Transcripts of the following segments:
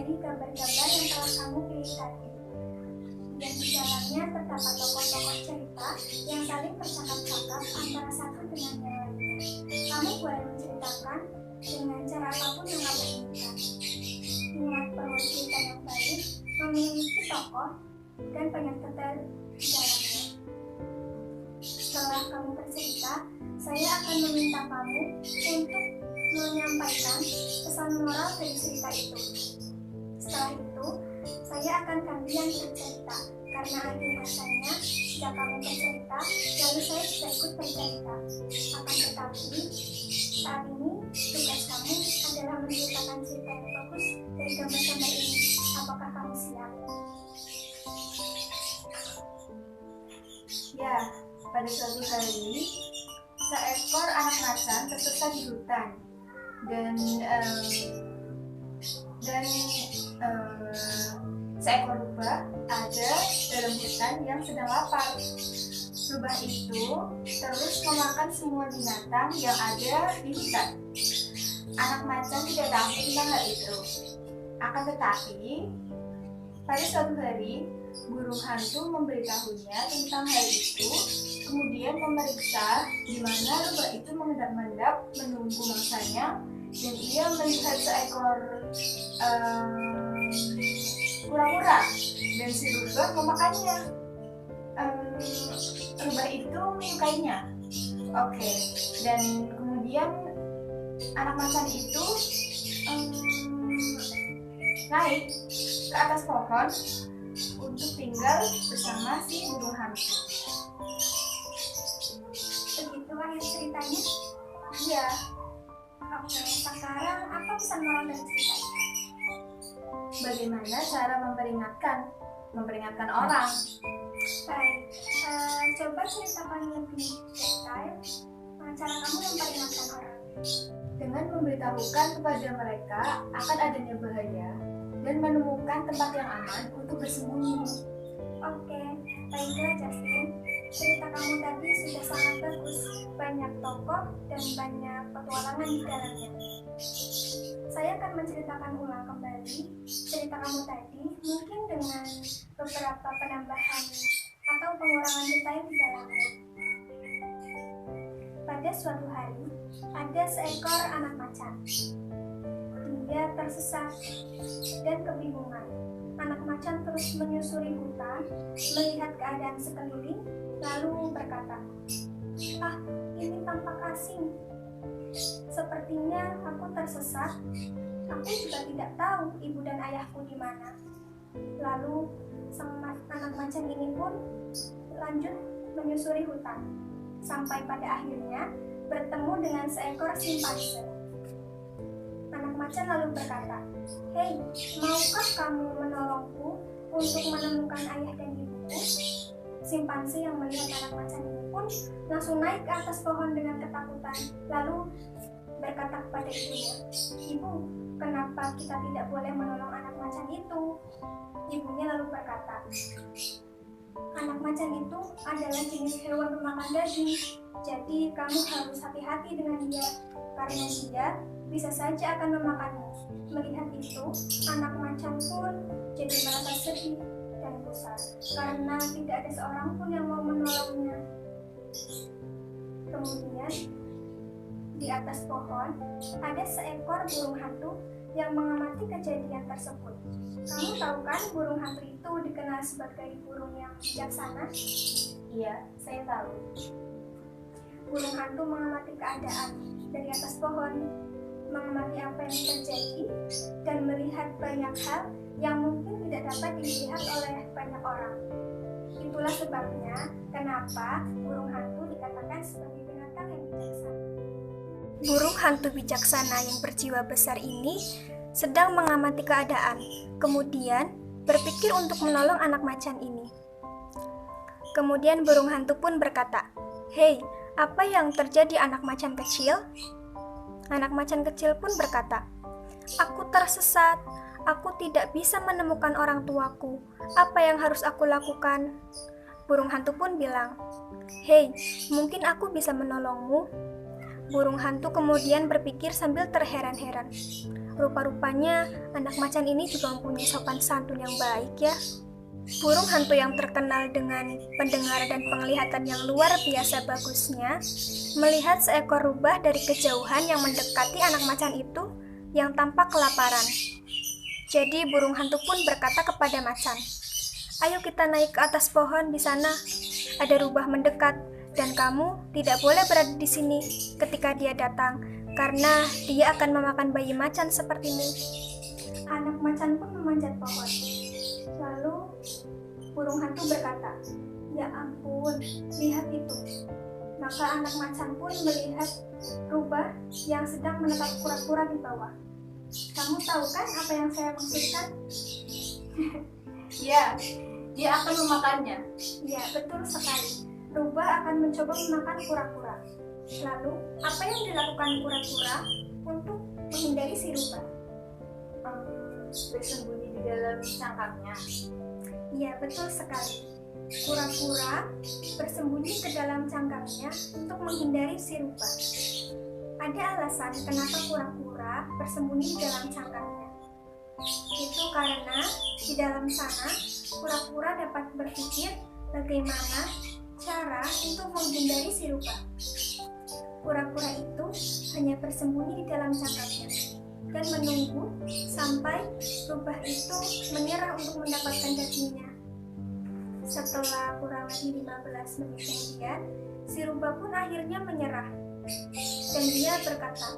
dari gambar-gambar yang telah kamu pilih tadi. Dan di dalamnya terdapat tokoh-tokoh cerita yang saling bercakap-cakap antara satu dengan yang lainnya. Kamu boleh menceritakan dengan cara apapun yang kamu inginkan. Ingat bahwa cerita yang baik memiliki tokoh dan banyak detail di dalamnya. Setelah kamu bercerita, saya akan meminta kamu untuk menyampaikan pesan moral dari cerita itu. Setelah itu, saya akan gantian bercerita, karena akhir rasanya jika kamu bercerita, lalu saya juga ikut bercerita. Akan tetapi, saat ini tugas kamu adalah menceritakan cerita yang bagus dari gambar-gambar ini. Apakah kamu siap? Ya, pada suatu hari, seekor anak macan tersesat di hutan dan seekor rubah ada dalam hutan yang sedang lapar. Rubah itu terus memakan semua binatang yang ada di hutan. Anak macan tidak tahu tentang hal itu. Akan tetapi, pada suatu hari, burung hantu memberitahunya tentang hal itu, kemudian memeriksa di mana rubah itu mengendap-endap menunggu mangsanya, dan ia melihat seekor kura-kura, dan si rubah memakannya. Rubah itu menyukainya. Oke, dan kemudian anak macan itu naik ke atas pohon untuk tinggal bersama si burung hantu. Begitu akhir ceritanya? Iya. Oke, sekarang apa pesan moral dari cerita itu? Bagaimana cara memperingatkan orang? Baik, coba ceritakan lebih detail cara kamu memperingatkan orang. Dengan memberitahukan kepada mereka akan adanya bahaya dan menemukan tempat yang aman untuk bersembunyi. Oke, baiklah Justin. Cerita kamu tadi sudah sangat bagus. Banyak tokoh dan banyak petualangan di dalamnya. Saya akan menceritakan ulang kembali cerita kamu tadi, mungkin dengan beberapa penambahan atau pengurangan detail di dalamnya. Pada suatu hari, ada seekor anak macan. Dia tersesat dan kebingungan. Anak macan terus menyusuri hutan, melihat keadaan sekeliling, lalu berkata, "Ah, ini tampak asing. Sepertinya aku tersesat. Aku juga tidak tahu ibu dan ayahku di mana." Lalu sang anak macan ini pun lanjut menyusuri hutan, sampai pada akhirnya bertemu dengan seekor simpanse. Anak macan lalu berkata, "Hei, maukah kamu menolongku untuk menemukan ayah dan ibuku?" Simpanse yang melihat anak macan ini pun langsung naik ke atas pohon dengan ketakutan, lalu berkata kepada ibunya, "Ibu, kenapa kita tidak boleh menolong anak macan itu?" Ibunya lalu berkata, "Anak macan itu adalah jenis hewan pemakan daging, jadi kamu harus hati-hati dengan dia, karena dia bisa saja akan memakanmu." Melihat itu, anak macan pun jadi merasa sedih dan gusar, karena tidak ada seorang pun yang mau menolongnya. Kemudian, di atas pohon, ada seekor burung hantu yang mengamati kejadian tersebut. Kamu tahu kan burung hantu itu dikenal sebagai burung yang bijaksana? Iya, saya tahu. Burung hantu mengamati keadaan dari atas pohon, mengamati apa yang terjadi, dan melihat banyak hal yang mungkin tidak dapat dilihat oleh banyak orang. Itulah sebabnya kenapa burung hantu dikatakan sebagai binatang yang bijaksana. Burung hantu bijaksana yang berjiwa besar ini sedang mengamati keadaan, kemudian berpikir untuk menolong anak macan ini. Kemudian burung hantu pun berkata, "Hei, apa yang terjadi anak macan kecil?" Anak macan kecil pun berkata, "Aku tersesat, aku tidak bisa menemukan orang tuaku. Apa yang harus aku lakukan?" Burung hantu pun bilang, "Hei, mungkin aku bisa menolongmu." Burung hantu kemudian berpikir sambil terheran-heran. Rupa-rupanya anak macan ini juga mempunyai sopan santun yang baik ya. Burung hantu yang terkenal dengan pendengaran dan penglihatan yang luar biasa bagusnya melihat seekor rubah dari kejauhan yang mendekati anak macan itu yang tampak kelaparan. Jadi burung hantu pun berkata kepada macan, "Ayo kita naik ke atas pohon di sana. Ada rubah mendekat dan kamu tidak boleh berada di sini ketika dia datang karena dia akan memakan bayi macan sepertimu." Anak macan pun memanjat pohon. Lalu burung hantu berkata, "Ya ampun, lihat itu." Maka anak macan pun melihat rubah yang sedang menetap kura-kura di bawah. Kamu tahu kan apa yang saya maksudkan? Ya, dia akan memakannya. Ya, betul sekali. Rubah akan mencoba memakan kura-kura. Lalu, apa yang dilakukan kura-kura untuk menghindari si rubah? Bersembunyi di dalam cangkangnya. Iya, betul sekali. Kura-kura bersembunyi ke dalam cangkangnya untuk menghindari si rubah. Ada alasan kenapa kura-kura bersembunyi di dalam cangkangnya. Itu karena di dalam sana, kura-kura dapat berpikir bagaimana cara untuk menghindari si rubah. Kura-kura itu hanya bersembunyi di dalam cangkangnya dan menunggu sampai rubah itu menyerah untuk mendapatkan dagingnya. Setelah kurang lebih 15 menit kemudian, si rubah pun akhirnya menyerah. Dan dia berkata,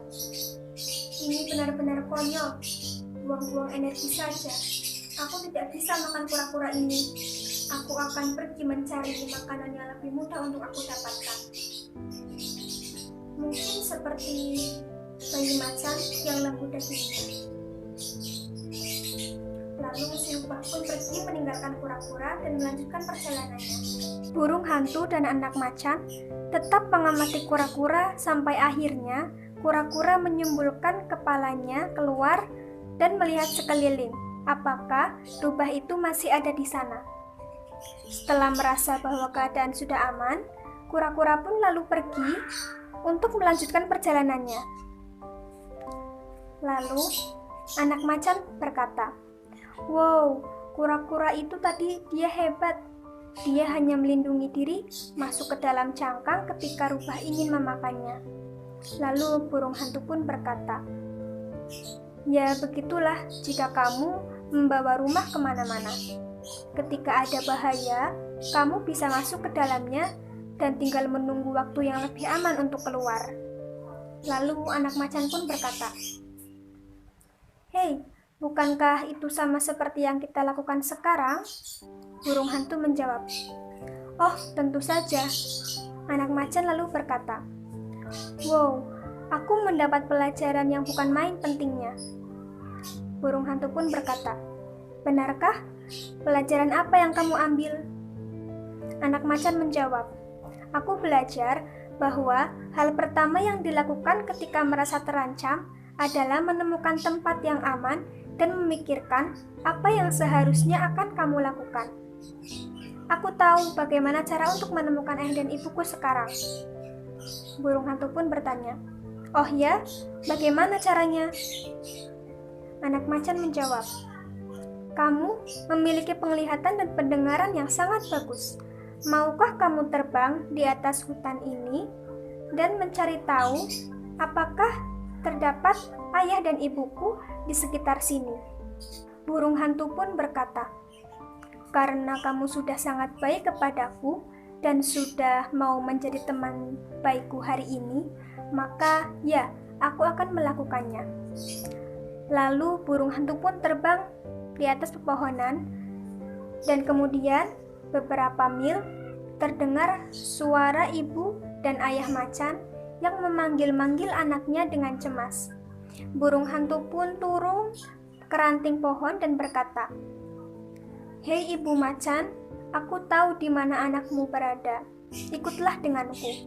"Ini benar-benar konyol, buang-buang energi saja. Aku tidak bisa makan kura-kura ini. Aku akan pergi mencari makanan yang lebih mudah untuk aku dapatkan." Mungkin seperti bayi macan yang lembut dagingnya. Lalu si rubah pun pergi meninggalkan kura-kura dan melanjutkan perjalanannya. Burung hantu dan anak macan tetap mengamati kura-kura sampai akhirnya kura-kura menyembulkan kepalanya keluar dan melihat sekeliling apakah rubah itu masih ada di sana. Setelah merasa bahwa keadaan sudah aman, kura-kura pun lalu pergi untuk melanjutkan perjalanannya. Lalu anak macan berkata, "Wow, kura-kura itu tadi dia hebat. Dia hanya melindungi diri masuk ke dalam cangkang ketika rubah ingin memakannya." Lalu burung hantu pun berkata, "Ya begitulah jika kamu membawa rumah kemana-mana. Ketika ada bahaya, kamu bisa masuk ke dalamnya dan tinggal menunggu waktu yang lebih aman untuk keluar." Lalu anak macan pun berkata, "Hei, bukankah itu sama seperti yang kita lakukan sekarang?" Burung hantu menjawab, "Oh, tentu saja." Anak macan lalu berkata, "Wow, aku mendapat pelajaran yang bukan main pentingnya." Burung hantu pun berkata, "Benarkah? Pelajaran apa yang kamu ambil?" Anak macan menjawab, "Aku belajar bahwa hal pertama yang dilakukan ketika merasa terancam adalah menemukan tempat yang aman dan memikirkan apa yang seharusnya akan kamu lakukan. Aku tahu bagaimana cara untuk menemukan ayah dan ibuku sekarang." Burung hantu pun bertanya, "Oh ya, bagaimana caranya?" Anak macan menjawab, "Kamu memiliki penglihatan dan pendengaran yang sangat bagus. Maukah kamu terbang di atas hutan ini dan mencari tahu apakah terdapat ayah dan ibuku di sekitar sini?" Burung hantu pun berkata, "Karena kamu sudah sangat baik kepadaku dan sudah mau menjadi teman baikku hari ini, maka ya, aku akan melakukannya." Lalu burung hantu pun terbang di atas pepohonan dan kemudian beberapa mil terdengar suara ibu dan ayah macan yang memanggil-manggil anaknya dengan cemas. Burung hantu pun turun ke ranting pohon dan berkata, "Hei ibu macan, aku tahu di mana anakmu berada. Ikutlah denganku."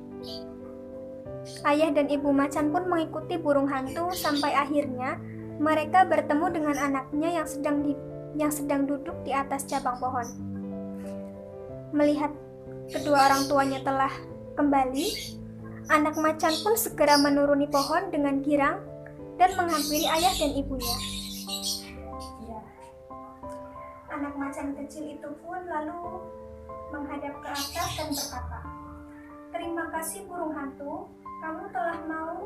Ayah dan ibu macan pun mengikuti burung hantu sampai akhirnya mereka bertemu dengan anaknya yang sedang duduk di atas cabang pohon. Melihat kedua orang tuanya telah kembali, Anak macan pun segera menuruni pohon dengan girang dan menghampiri ayah dan ibunya. Ya, Anak macan kecil itu pun lalu menghadap ke atas dan berkata, "Terima kasih burung hantu, kamu telah mau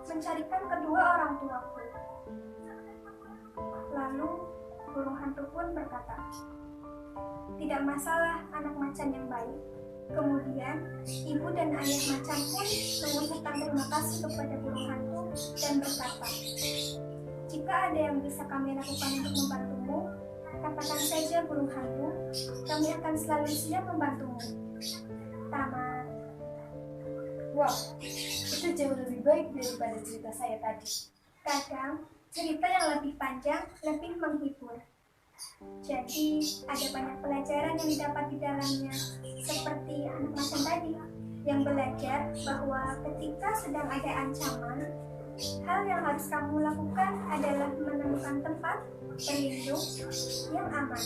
mencarikan kedua orang tuaku." Lalu burung hantu pun berkata, "Tidak masalah anak macan yang baik." Kemudian ibu dan ayah macan pun mengucapkan terima kasih kepada burung hantu dan berkata, "Jika ada yang bisa kami lakukan untuk membantumu, katakan saja burung hantu, kami akan selalu siap membantumu." Tamat. wow, itu jauh lebih baik daripada cerita saya tadi. Kadang cerita yang lebih panjang lebih menghibur. Jadi ada banyak pelajaran yang didapat di dalamnya, seperti anak macan tadi yang belajar bahwa ketika sedang ada ancaman, hal yang harus kamu lakukan adalah menemukan tempat berlindung yang aman.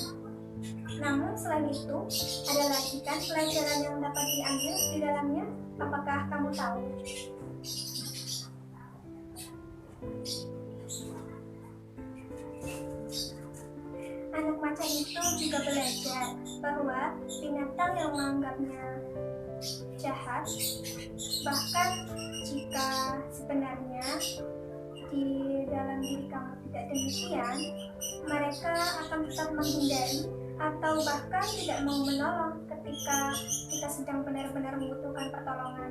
Namun selain itu, ada lagi kan pelajaran yang dapat diambil di dalamnya? Apakah kamu tahu? Anak macan itu juga belajar bahwa binatang yang menganggapnya jahat, bahkan jika sebenarnya di dalam diri kamu tidak demikian, mereka akan tetap menghindari atau bahkan tidak mau menolong ketika kita sedang benar-benar membutuhkan pertolongan.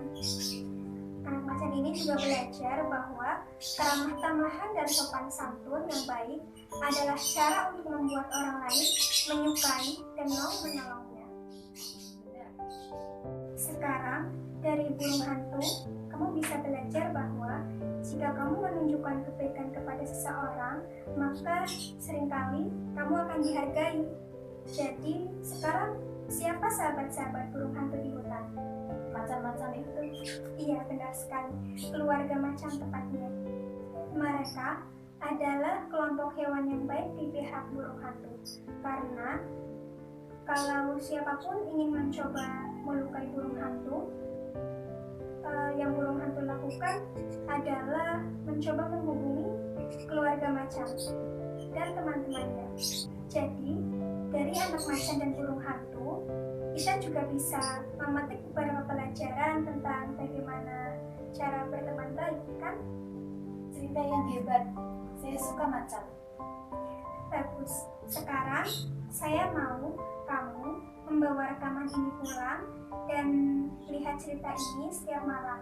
Anak macan ini juga belajar bahwa keramah tamahan dan sopan santun yang baik adalah cara untuk membuat orang lain menyukai dan mau menolongnya. Sekarang, dari burung hantu, kamu bisa belajar bahwa jika kamu menunjukkan kebaikan kepada seseorang, maka seringkali kamu akan dihargai. Jadi, sekarang siapa sahabat-sahabat burung hantu di hutan? Macan-macan itu. Iya, benar sekali. Keluarga macan tepatnya. Mereka adalah kelompok hewan yang baik di pihak burung hantu. Karena kalau siapapun ingin mencoba melukai burung hantu, yang burung hantu lakukan adalah mencoba menghubungi keluarga macan dan teman-temannya. Jadi, dari anak macan dan burung hantu, kita juga bisa memetik beberapa pelajaran tentang bagaimana cara berteman baik, kan? Cerita yang hebat. Saya suka macan. Bagus. Sekarang saya mau kamu membawa rekaman ini pulang dan lihat cerita ini setiap malam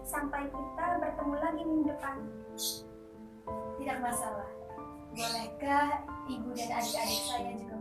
sampai kita bertemu lagi minggu depan. Tidak masalah. Bolehkah ibu dan adik-adik saya juga